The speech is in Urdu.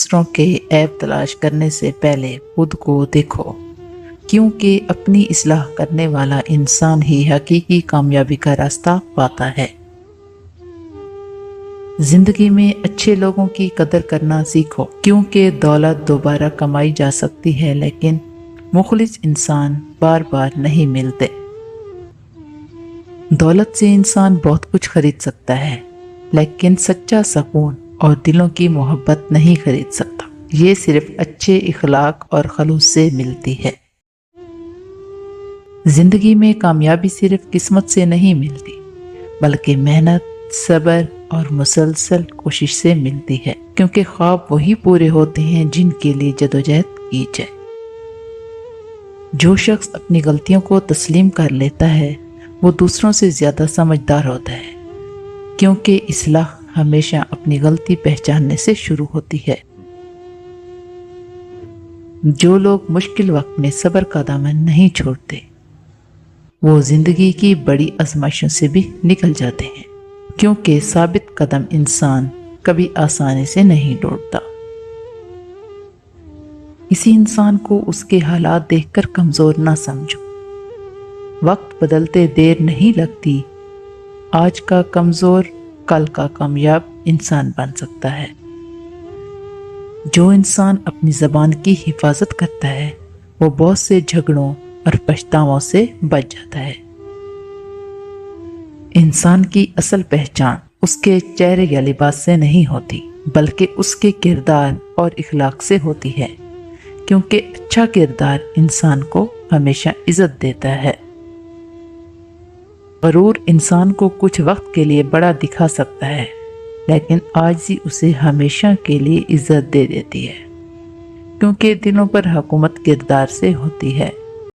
دوسروں کے عیب تلاش کرنے سے پہلے خود کو دیکھو، کیونکہ اپنی اصلاح کرنے والا انسان ہی حقیقی کامیابی کا راستہ پاتا ہے۔ زندگی میں اچھے لوگوں کی قدر کرنا سیکھو، کیونکہ دولت دوبارہ کمائی جا سکتی ہے لیکن مخلص انسان بار بار نہیں ملتے۔ دولت سے انسان بہت کچھ خرید سکتا ہے لیکن سچا سکون اور دلوں کی محبت نہیں خرید سکتا۔ یہ صرف اچھے اخلاق اور خلوص سے ملتی ہے۔ زندگی میں کامیابی صرف قسمت سے نہیں ملتی بلکہ محنت، صبر اور مسلسل کوشش سے ملتی ہے، کیونکہ خواب وہی پورے ہوتے ہیں جن کے لیے جدوجہد کی جائے۔ جو شخص اپنی غلطیوں کو تسلیم کر لیتا ہے وہ دوسروں سے زیادہ سمجھدار ہوتا ہے، کیونکہ اصلاح ہمیشہ اپنی غلطی پہچاننے سے شروع ہوتی ہے۔ جو لوگ مشکل وقت میں صبر کا دامن نہیں چھوڑتے وہ زندگی کی بڑی آزمائشوں سے بھی نکل جاتے ہیں، کیونکہ ثابت قدم انسان کبھی آسانی سے نہیں لوٹتا۔ کسی انسان کو اس کے حالات دیکھ کر کمزور نہ سمجھو۔ وقت بدلتے دیر نہیں لگتی، آج کا کمزور کل کا کامیاب انسان بن سکتا ہے۔ جو انسان اپنی زبان کی حفاظت کرتا ہے وہ بہت سے جھگڑوں اور پچھتاووں سے بچ جاتا ہے۔ انسان کی اصل پہچان اس کے چہرے یا لباس سے نہیں ہوتی بلکہ اس کے کردار اور اخلاق سے ہوتی ہے، کیونکہ اچھا کردار انسان کو ہمیشہ عزت دیتا ہے۔ غرور انسان کو کچھ وقت کے لیے بڑا دکھا سکتا ہے لیکن عاجزی اسے ہمیشہ کے لیے عزت دے دیتی ہے، کیونکہ دلوں پر حکومت کردار سے ہوتی ہے۔